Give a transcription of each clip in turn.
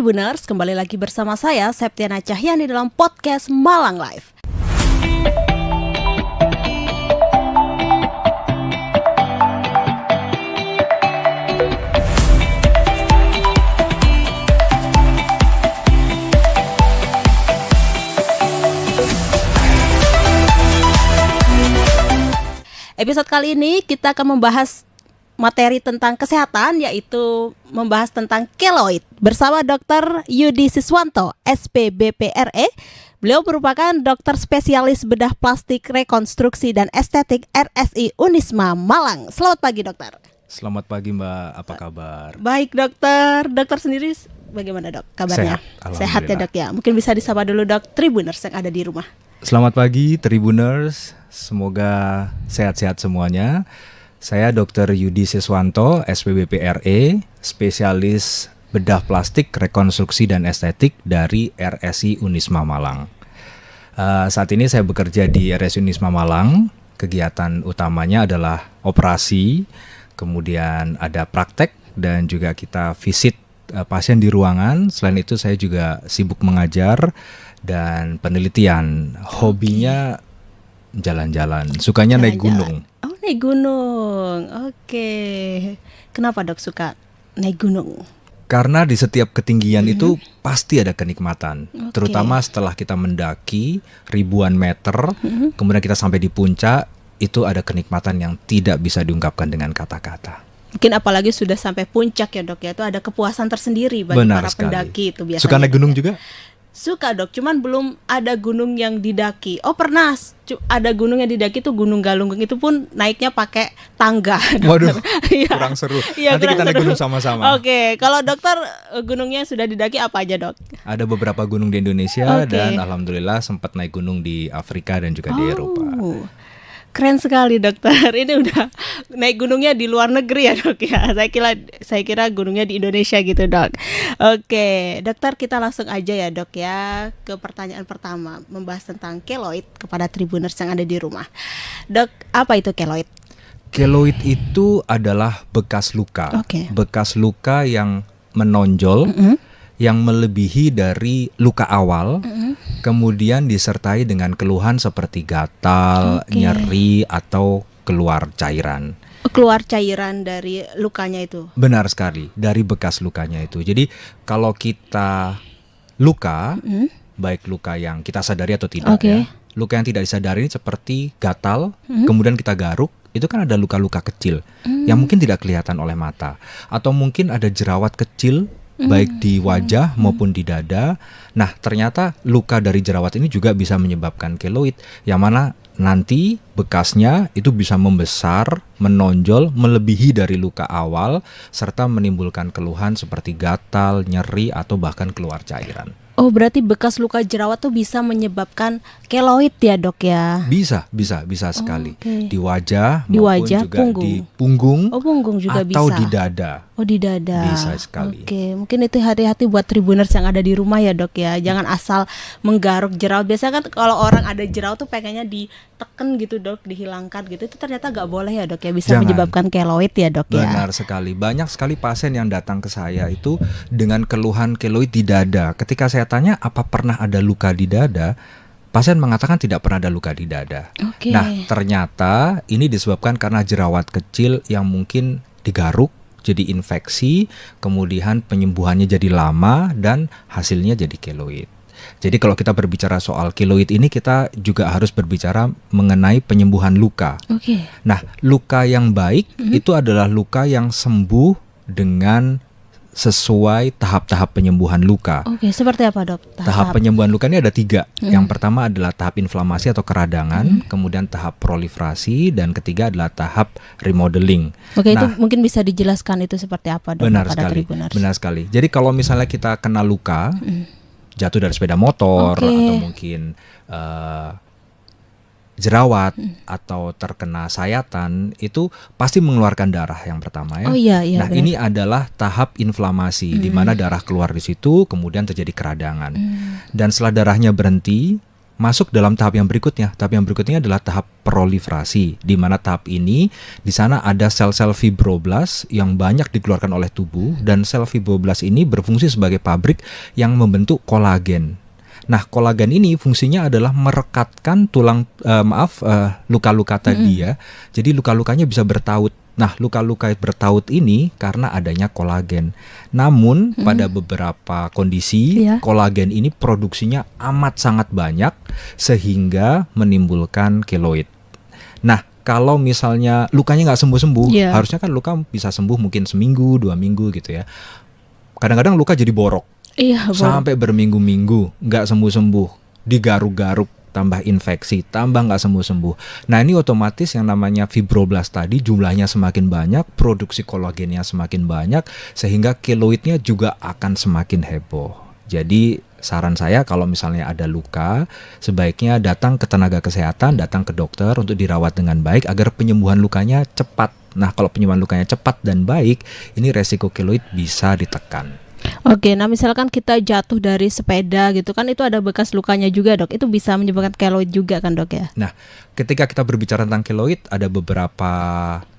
Tribuners, kembali lagi bersama saya Septiana Cahyani dalam podcast Malang Live. Episode kali ini kita akan membahas materi tentang kesehatan, yaitu membahas tentang keloid bersama Dr. Yudi Siswanto, SPBPRE. Beliau merupakan dokter spesialis bedah plastik, rekonstruksi dan estetik RSI Unisma Malang. Selamat pagi, dokter. Selamat pagi, Mbak. Apa kabar? Baik, dokter. Dokter sendiri bagaimana, dok? Kabarnya? Sehat ya, dok ya. Mungkin bisa disapa dulu, dok, Tribuners yang ada di rumah. Selamat pagi, Tribuners. Semoga sehat-sehat semuanya. Saya Dr. Yudi Siswanto, SPBPRE, spesialis bedah plastik, rekonstruksi dan estetik dari RSI Unisma Malang. Saat ini saya bekerja di RSI Unisma Malang. Kegiatan utamanya adalah operasi, kemudian ada praktek dan juga kita visit pasien di ruangan. Selain itu saya juga sibuk mengajar dan penelitian. Hobinya jalan-jalan, sukanya naik gunung. Oh, naik gunung. Oke. Kenapa, dok, suka naik gunung? Karena di setiap ketinggian itu pasti ada kenikmatan. Terutama setelah kita mendaki ribuan meter, kemudian kita sampai di puncak, itu ada kenikmatan yang tidak bisa diungkapkan dengan kata-kata. Mungkin apalagi sudah sampai puncak ya, dok ya, itu ada kepuasan tersendiri bagi para pendaki itu biasanya. Suka naik gunung juga? Suka, dok, cuman belum ada gunung yang didaki. Oh, pernah ada gunung yang didaki tuh Gunung Galunggung, itu pun naiknya pakai tangga. Waduh, kurang seru. Ya, nanti kita naik gunung sama-sama. Oke, kalau dokter gunungnya sudah didaki apa aja, dok? Ada beberapa gunung di Indonesia dan alhamdulillah sempat naik gunung di Afrika dan juga di Eropa. Keren sekali, dokter. Ini udah naik gunungnya di luar negeri ya, dok ya. Saya kira gunungnya di Indonesia gitu, dok. Oke, dokter, kita langsung aja ya, dok ya, ke pertanyaan pertama, membahas tentang keloid kepada Tribuners yang ada di rumah. Dok, apa itu keloid? Keloid itu adalah bekas luka. Bekas luka yang menonjol, yang melebihi dari luka awal, kemudian disertai dengan keluhan seperti gatal, nyeri, atau keluar cairan. Keluar cairan dari lukanya itu? Benar sekali, dari bekas lukanya itu. Jadi kalau kita luka, baik luka yang kita sadari atau tidak ya, luka yang tidak disadari seperti gatal, kemudian kita garuk, itu kan ada luka-luka kecil yang mungkin tidak kelihatan oleh mata. Atau mungkin ada jerawat kecil, baik di wajah maupun di dada. Nah, ternyata luka dari jerawat ini juga bisa menyebabkan keloid, yang mana nanti bekasnya itu bisa membesar, menonjol, melebihi dari luka awal, serta menimbulkan keluhan seperti gatal, nyeri, atau bahkan keluar cairan. Oh, berarti bekas luka jerawat tuh bisa menyebabkan keloid ya, dok ya? Bisa sekali. Di wajah, di maupun wajah, juga punggung. di punggung, punggung juga atau bisa. di dada. Oh, di dada. Bisa sekali. Oke, mungkin itu hati-hati buat Tribuners yang ada di rumah ya, dok ya. Jangan asal menggaruk jerawat. Biasanya kan kalau orang ada jerawat tuh pengennya diteken gitu, dok, dihilangkan gitu. Itu ternyata nggak boleh ya, dok ya. Bisa menyebabkan keloid ya, dok ya. Benar sekali. Banyak sekali pasien yang datang ke saya itu dengan keluhan keloid di dada. Ketika saya tanya apa pernah ada luka di dada, pasien mengatakan tidak pernah ada luka di dada. Nah, ternyata ini disebabkan karena jerawat kecil yang mungkin digaruk, jadi infeksi, kemudian penyembuhannya jadi lama dan hasilnya jadi keloid. Jadi kalau kita berbicara soal keloid ini, kita juga harus berbicara mengenai penyembuhan luka. Nah, luka yang baik itu adalah luka yang sembuh dengan sesuai tahap-tahap penyembuhan luka. Seperti apa, dok? Tahap penyembuhan luka ini ada 3. Yang pertama adalah tahap inflamasi atau keradangan, kemudian tahap proliferasi, dan ketiga adalah tahap remodeling. Itu mungkin bisa dijelaskan itu seperti apa, dok? Benar sekali. Jadi kalau misalnya kita kena luka, jatuh dari sepeda motor, atau mungkin jerawat atau terkena sayatan, itu pasti mengeluarkan darah yang pertama ya. Nah, benar. Ini adalah tahap inflamasi di mana darah keluar di situ, kemudian terjadi keradangan. Dan setelah darahnya berhenti, masuk dalam tahap yang berikutnya. Tahap yang berikutnya adalah tahap proliferasi, di mana tahap ini di sana ada sel-sel fibroblast yang banyak dikeluarkan oleh tubuh, dan sel fibroblast ini berfungsi sebagai pabrik yang membentuk kolagen. Nah, kolagen ini fungsinya adalah merekatkan tulang luka-luka tadi ya. Jadi luka-lukanya bisa bertaut. Nah, luka-luka bertaut ini karena adanya kolagen. Namun pada beberapa kondisi kolagen ini produksinya amat sangat banyak sehingga menimbulkan keloid. Nah, kalau misalnya lukanya nggak sembuh-sembuh, harusnya kan luka bisa sembuh mungkin seminggu, 2 minggu gitu ya. Kadang-kadang luka jadi borok. Sampai berminggu-minggu nggak sembuh-sembuh, digaruk-garuk, tambah infeksi, tambah nggak sembuh-sembuh. Nah, ini otomatis yang namanya fibroblast tadi jumlahnya semakin banyak, produksi kolagennya semakin banyak, sehingga keloidnya juga akan semakin heboh. Jadi saran saya kalau misalnya ada luka, sebaiknya datang ke tenaga kesehatan, datang ke dokter untuk dirawat dengan baik agar penyembuhan lukanya cepat. Nah, kalau penyembuhan lukanya cepat dan baik, ini resiko keloid bisa ditekan. Oke, nah misalkan kita jatuh dari sepeda gitu kan, itu ada bekas lukanya juga dok, itu bisa menyebabkan keloid juga kan dok ya? Nah, ketika kita berbicara tentang keloid, ada beberapa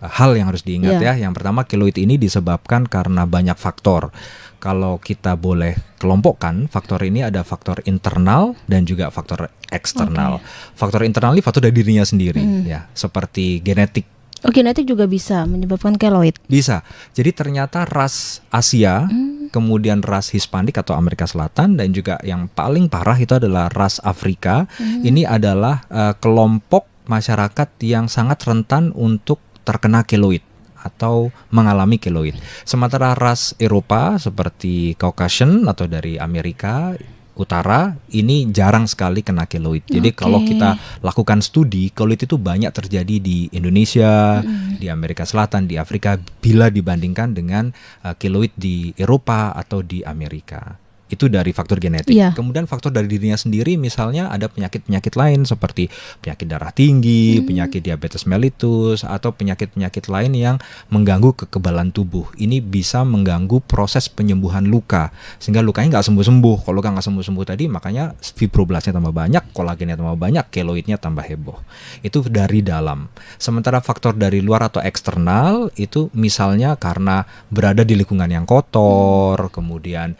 hal yang harus diingat ya. Yang pertama, keloid ini disebabkan karena banyak faktor. Kalau kita boleh kelompokkan, faktor ini ada faktor internal dan juga faktor eksternal. Faktor internal ini faktor dari dirinya sendiri ya, seperti genetik. Genetik juga bisa menyebabkan keloid? Bisa. Jadi ternyata ras Asia, kemudian ras Hispanik atau Amerika Selatan, dan juga yang paling parah itu adalah ras Afrika. Ini adalah kelompok masyarakat yang sangat rentan untuk terkena keloid atau mengalami keloid. Sementara ras Eropa seperti Caucasian atau dari Amerika Utara ini jarang sekali kena keloid. Jadi kalau kita lakukan studi, keloid itu banyak terjadi di Indonesia, di Amerika Selatan, di Afrika bila dibandingkan dengan keloid di Eropa atau di Amerika. Itu dari faktor genetik. Kemudian faktor dari dirinya sendiri, misalnya ada penyakit-penyakit lain seperti penyakit darah tinggi, penyakit diabetes mellitus, atau penyakit-penyakit lain yang mengganggu kekebalan tubuh. Ini bisa mengganggu proses penyembuhan luka, sehingga lukanya nggak sembuh-sembuh. Kalau luka nggak sembuh-sembuh tadi, makanya fibroblastnya tambah banyak, kolagennya tambah banyak, keloidnya tambah heboh. Itu dari dalam. Sementara faktor dari luar atau eksternal itu misalnya karena berada di lingkungan yang kotor, kemudian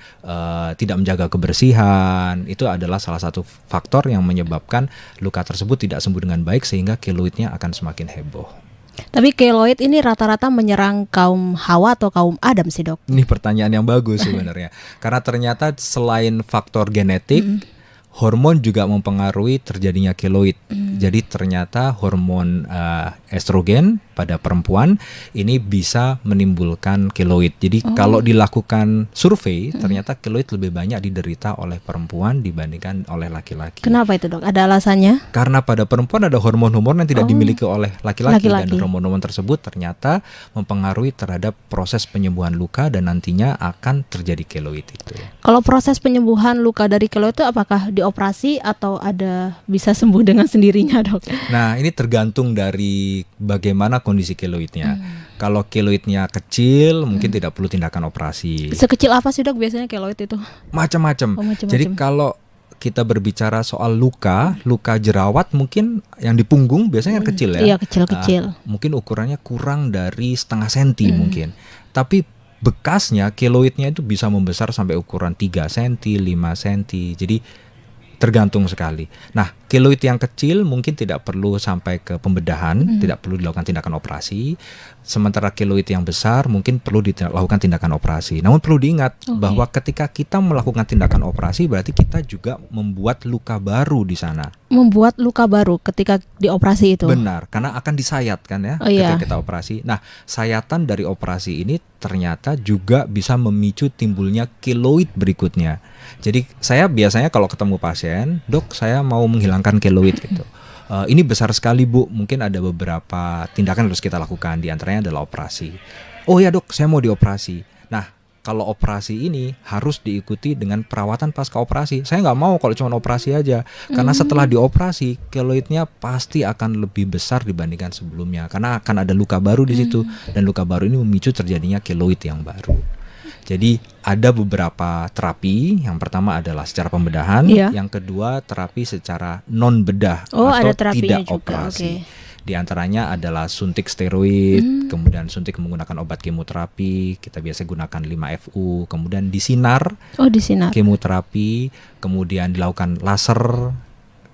tidak menjaga kebersihan, itu adalah salah satu faktor yang menyebabkan luka tersebut tidak sembuh dengan baik sehingga keloidnya akan semakin heboh. Tapi keloid ini rata-rata menyerang kaum Hawa atau kaum Adam sih dok? Ini pertanyaan yang bagus sebenarnya. Karena ternyata selain faktor genetik, hormon juga mempengaruhi terjadinya keloid. Jadi ternyata hormon estrogen pada perempuan ini bisa menimbulkan keloid. Jadi kalau dilakukan survei, ternyata keloid lebih banyak diderita oleh perempuan dibandingkan oleh laki-laki. Kenapa itu dok? Ada alasannya? Karena pada perempuan ada hormon-hormon yang tidak dimiliki oleh laki-laki. Dan hormon-hormon tersebut ternyata mempengaruhi terhadap proses penyembuhan luka dan nantinya akan terjadi keloid itu. Kalau proses penyembuhan luka dari keloid itu apakah dioperasi atau ada bisa sembuh dengan sendirinya dok? Nah, ini tergantung dari bagaimana kondisi keloidnya. Kalau keloidnya kecil, mungkin tidak perlu tindakan operasi. Sekecil apa sih dok biasanya keloid itu? Macam-macam. Jadi kalau kita berbicara soal luka jerawat mungkin yang di punggung biasanya kan kecil ya. Iya, kecil-kecil. Mungkin ukurannya kurang dari setengah senti mungkin. Tapi bekasnya, keloidnya itu bisa membesar sampai ukuran 3 cm, 5 cm. Jadi tergantung sekali. Nah, keloid yang kecil mungkin tidak perlu sampai ke pembedahan, tidak perlu dilakukan tindakan operasi. Sementara keloid yang besar mungkin perlu dilakukan tindakan operasi. Namun perlu diingat bahwa ketika kita melakukan tindakan operasi berarti kita juga membuat luka baru di sana. Membuat luka baru ketika dioperasi itu? Benar, karena akan disayat kan ya ketika kita operasi. Nah, sayatan dari operasi ini ternyata juga bisa memicu timbulnya keloid berikutnya. Jadi saya biasanya kalau ketemu pasien, dok saya mau menghilangkan keloid gitu. Ini besar sekali bu, mungkin ada beberapa tindakan harus kita lakukan, di antaranya adalah operasi. Oh ya dok, saya mau dioperasi. Nah, kalau operasi ini harus diikuti dengan perawatan pasca operasi. Saya nggak mau kalau cuma operasi aja, karena setelah dioperasi keloidnya pasti akan lebih besar dibandingkan sebelumnya, karena akan ada luka baru di situ, dan luka baru ini memicu terjadinya keloid yang baru. Jadi ada beberapa terapi. Yang pertama adalah secara pembedahan, yang kedua terapi secara non bedah atau ada terapinya tidak juga. operasi. Di antaranya adalah suntik steroid, kemudian suntik menggunakan obat kemoterapi, kita biasa gunakan 5FU, kemudian disinar, kemoterapi, kemudian dilakukan laser,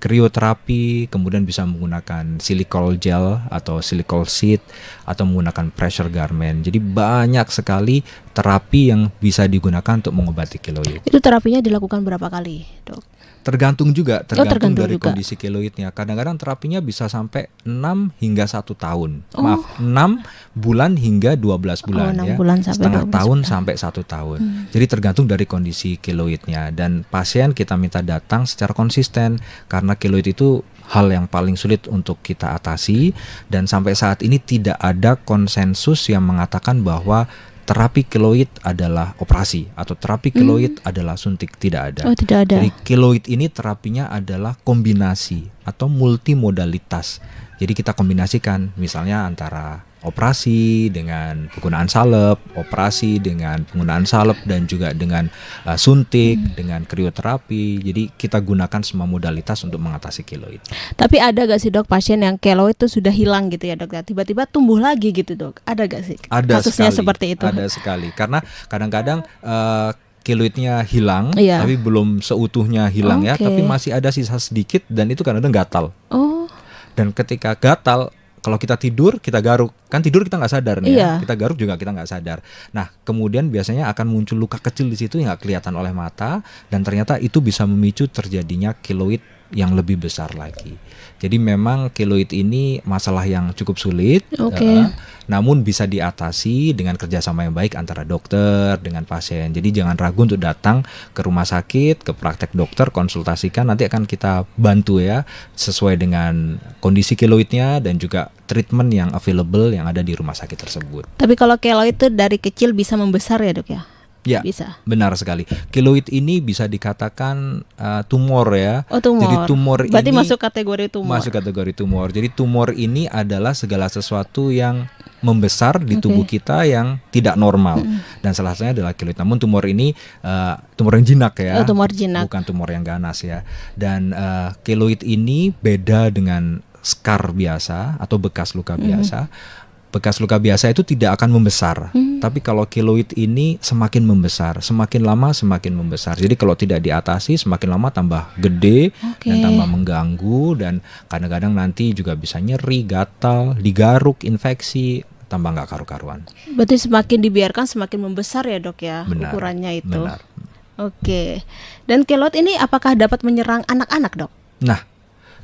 krioterapi, kemudian bisa menggunakan silikol gel atau silikol sheet atau menggunakan pressure garment. Jadi banyak sekali terapi yang bisa digunakan untuk mengobati keloid. Itu terapinya dilakukan berapa kali, Dok? Tergantung tergantung dari juga. kondisi keloidnya. Kadang-kadang terapinya bisa sampai 6 hingga 1 tahun. Maaf, 6 bulan hingga 12 bulan 6 ya. bulan sampai setengah 12 tahun bulan. sampai 1 tahun. Jadi tergantung dari kondisi keloidnya, dan pasien kita minta datang secara konsisten karena keloid itu hal yang paling sulit untuk kita atasi, dan sampai saat ini tidak ada konsensus yang mengatakan bahwa terapi keloid adalah operasi atau terapi keloid adalah suntik. Tidak ada. Oh, tidak ada. Jadi keloid ini terapinya adalah kombinasi atau multimodalitas. Jadi kita kombinasikan misalnya antara operasi dengan penggunaan salep, operasi dengan penggunaan salep, dan juga dengan suntik, dengan krioterapi. Jadi kita gunakan semua modalitas untuk mengatasi keloid. Tapi ada gak sih, Dok, pasien yang keloid itu sudah hilang gitu ya, Dok? Tiba-tiba tumbuh lagi gitu, Dok? Ada gak sih kasusnya seperti itu? Ada sekali. Karena kadang-kadang keloidnya hilang, Iya. tapi belum seutuhnya hilang ya, tapi masih ada sisa sedikit, dan itu kadang-kadang gatal. Dan ketika gatal, kalau kita tidur, kita garuk. Kan tidur kita nggak sadar nih ya. Kita garuk juga kita nggak sadar. Nah, kemudian biasanya akan muncul luka kecil di situ yang nggak kelihatan oleh mata, dan ternyata itu bisa memicu terjadinya keloid yang lebih besar lagi. Jadi memang keloid ini masalah yang cukup sulit, namun bisa diatasi dengan kerjasama yang baik antara dokter dengan pasien. Jadi jangan ragu untuk datang ke rumah sakit, ke praktek dokter, konsultasikan. Nanti akan kita bantu ya, sesuai dengan kondisi keloidnya dan juga treatment yang available yang ada di rumah sakit tersebut. Tapi kalau keloid itu dari kecil bisa membesar ya, Dok ya? Ya, bisa. Benar sekali. Keloid ini bisa dikatakan tumor ya. Tumor. Jadi tumor berarti ini masuk kategori tumor. Masuk kategori tumor. Jadi tumor ini adalah segala sesuatu yang membesar di tubuh kita yang tidak normal. Dan salah satunya adalah keloid. Namun tumor ini tumor yang jinak ya. Tumor jinak. Bukan tumor yang ganas ya. Dan keloid ini beda dengan skar biasa atau bekas luka biasa. Bekas luka biasa itu tidak akan membesar, tapi kalau keloid ini semakin membesar, semakin lama semakin membesar. Jadi kalau tidak diatasi, semakin lama tambah gede dan tambah mengganggu, dan kadang-kadang nanti juga bisa nyeri, gatal, digaruk, infeksi, tambah nggak karu-karuan. Berarti semakin dibiarkan semakin membesar ya, Dok ya, benar, ukurannya itu. Benar. Dan keloid ini apakah dapat menyerang anak-anak, Dok? Nah,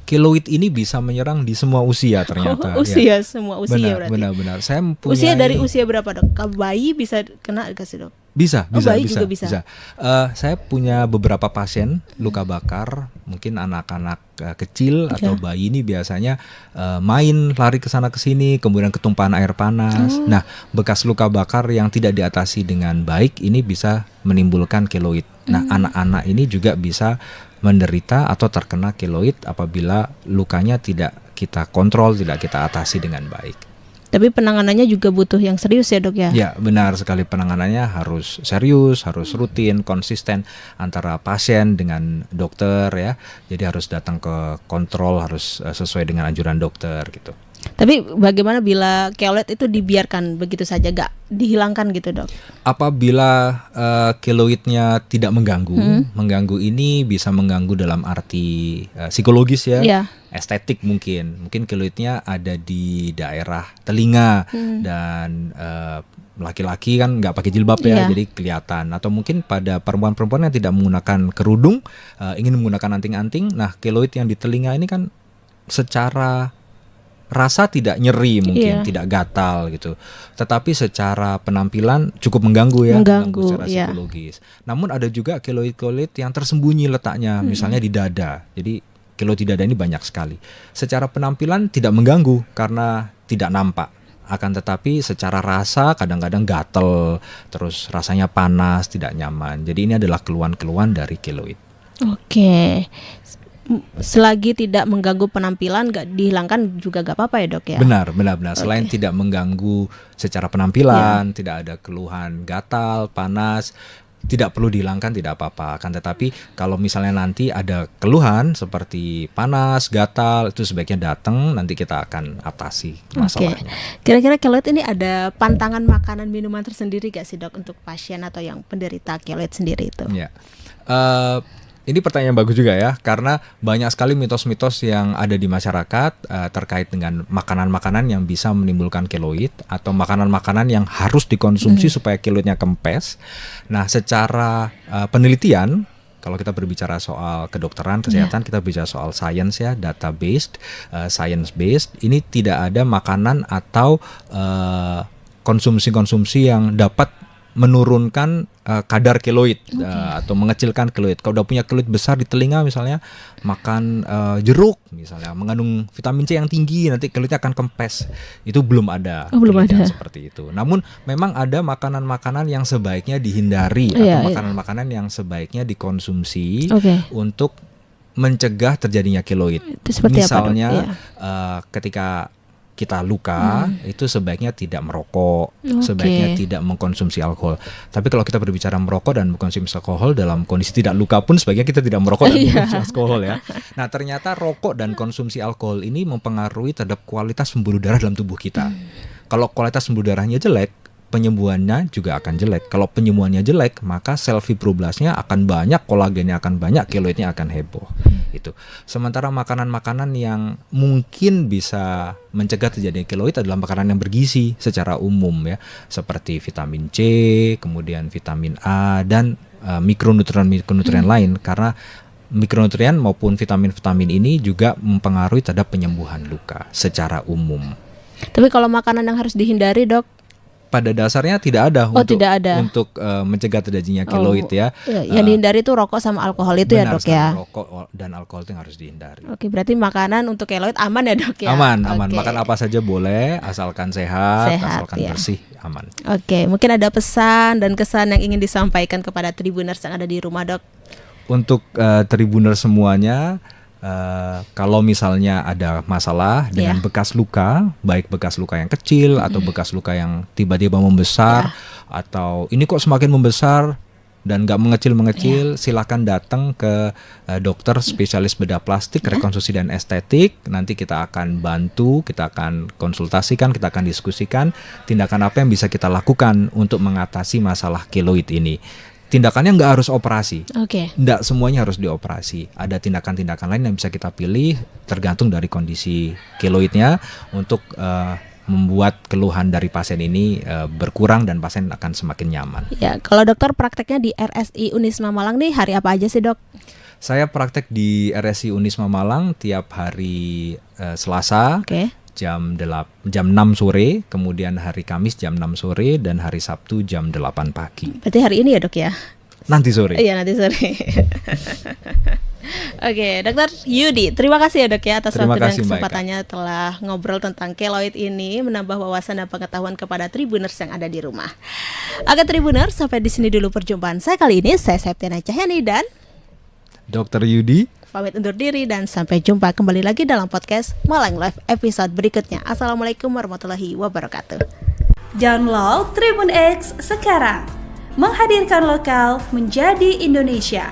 keloid ini bisa menyerang di semua usia ternyata. Semua usia berarti. Benar. Saya mempunyai... Usia dari usia berapa, Dok? Bayi bisa kena gak sih, Dok? Bisa. Bayi juga bisa. Saya punya beberapa pasien luka bakar, mungkin anak-anak kecil atau bayi ini biasanya main lari ke sana ke sini, kemudian ketumpahan air panas. Nah, bekas luka bakar yang tidak diatasi dengan baik ini bisa menimbulkan keloid. Nah, anak-anak ini juga bisa menderita atau terkena keloid apabila lukanya tidak kita kontrol, tidak kita atasi dengan baik. Tapi penanganannya juga butuh yang serius ya, Dok ya? Ya, benar sekali, penanganannya harus serius, harus rutin, konsisten antara pasien dengan dokter ya. Jadi harus datang ke kontrol, harus sesuai dengan anjuran dokter gitu. Tapi bagaimana bila keloid itu dibiarkan begitu saja, gak dihilangkan gitu, Dok? Apabila keloidnya tidak mengganggu, mengganggu ini bisa mengganggu dalam arti psikologis ya, estetik mungkin keloidnya ada di daerah telinga, dan laki-laki kan nggak pakai jilbab ya, jadi kelihatan. Atau mungkin pada perempuan-perempuan yang tidak menggunakan kerudung, ingin menggunakan anting-anting, nah keloid yang di telinga ini kan secara rasa tidak nyeri mungkin, tidak gatal gitu. Tetapi secara penampilan cukup mengganggu ya, mengganggu secara psikologis. Namun ada juga keloid-keloid yang tersembunyi letaknya, misalnya di dada. Jadi keloid di dada ini banyak sekali. Secara penampilan tidak mengganggu karena tidak nampak. Akan tetapi secara rasa kadang-kadang gatal, terus rasanya panas, tidak nyaman. Jadi ini adalah keluhan-keluhan dari keloid. selagi tidak mengganggu penampilan, nggak dihilangkan juga nggak apa-apa ya dok ya? Benar. Selain tidak mengganggu secara penampilan, tidak ada keluhan gatal, panas, tidak perlu dihilangkan, tidak apa-apa. Akan tetapi kalau misalnya nanti ada keluhan seperti panas, gatal, itu sebaiknya datang, nanti kita akan atasi masalahnya. Kira-kira keloid ini ada pantangan makanan minuman tersendiri gak sih dok untuk pasien atau yang penderita keloid sendiri itu? Ya. Ini pertanyaan yang bagus juga ya, karena banyak sekali mitos-mitos yang ada di masyarakat terkait dengan makanan-makanan yang bisa menimbulkan keloid atau makanan-makanan yang harus dikonsumsi supaya keloidnya kempes. Nah, secara penelitian, kalau kita berbicara soal kedokteran, kesehatan, kita bicara soal science ya, data-based, science-based, ini tidak ada makanan atau konsumsi-konsumsi yang dapat menurunkan kadar keloid atau mengecilkan keloid. Kalau udah punya keloid besar di telinga misalnya, makan jeruk misalnya mengandung vitamin C yang tinggi, nanti keloidnya akan kempes. Itu belum ada penelitian seperti itu. Namun memang ada makanan-makanan yang sebaiknya dihindari atau makanan-makanan yang sebaiknya dikonsumsi untuk mencegah terjadinya keloid. Misalnya ketika kita luka, itu sebaiknya tidak merokok, sebaiknya tidak mengkonsumsi alkohol. Tapi kalau kita berbicara merokok dan mengkonsumsi alkohol dalam kondisi tidak luka pun, sebaiknya kita tidak merokok dan mengkonsumsi alkohol ya. Nah, ternyata rokok dan konsumsi alkohol ini mempengaruhi terhadap kualitas pembuluh darah dalam tubuh kita. Kalau kualitas pembuluh darahnya jelek, penyembuhannya juga akan jelek. Kalau penyembuhannya jelek, maka sel fibroblasnya akan banyak, kolagennya akan banyak, keloidnya akan heboh. Itu. Sementara makanan-makanan yang mungkin bisa mencegah terjadinya keloid adalah makanan yang bergizi secara umum ya, seperti vitamin C, kemudian vitamin A dan mikronutrien lain, karena mikronutrien maupun vitamin-vitamin ini juga mempengaruhi terhadap penyembuhan luka secara umum. Tapi kalau makanan yang harus dihindari dok? Pada dasarnya tidak ada untuk mencegah terjadinya keloid ya. Yang dihindari itu rokok sama alkohol itu ya dok ya. Rokok dan alkohol itu yang harus dihindari. Oke, berarti makanan untuk keloid aman ya dok ya. Aman. Makan apa saja boleh asalkan sehat asalkan bersih, aman. Oke, mungkin ada pesan dan kesan yang ingin disampaikan kepada Tribuners yang ada di rumah dok. Untuk Tribuners semuanya, kalau misalnya ada masalah dengan bekas luka, baik bekas luka yang kecil atau bekas luka yang tiba-tiba membesar, atau ini kok semakin membesar dan nggak mengecil-mengecil, silakan datang ke dokter spesialis bedah plastik, rekonstruksi dan estetik. Nanti kita akan bantu, kita akan konsultasikan, kita akan diskusikan tindakan apa yang bisa kita lakukan untuk mengatasi masalah keloid ini. Tindakannya nggak harus operasi, nggak semuanya harus dioperasi. Ada tindakan-tindakan lain yang bisa kita pilih tergantung dari kondisi keloidnya untuk membuat keluhan dari pasien ini berkurang dan pasien akan semakin nyaman. Ya, kalau dokter prakteknya di RSI Unisma Malang nih hari apa aja sih dok? Saya praktek di RSI Unisma Malang tiap hari Selasa. Jam 6 sore, kemudian hari Kamis jam 6 sore, dan hari Sabtu jam 8 pagi. Berarti hari ini ya dok ya? Nanti sore. Iya, nanti sore. Oke, Dokter Yudi, terima kasih ya dok ya atas waktu dan kesempatannya telah ngobrol tentang keloid ini, menambah wawasan dan pengetahuan kepada Tribuners yang ada di rumah. Oke Tribuners, sampai di sini dulu perjumpaan saya kali ini. Saya Septiana Cahyani dan Dokter Yudi pamit undur diri, dan sampai jumpa kembali lagi dalam podcast Malang Live episode berikutnya. Assalamualaikum warahmatullahi wabarakatuh. Download Tribun X sekarang, menghadirkan lokal menjadi Indonesia.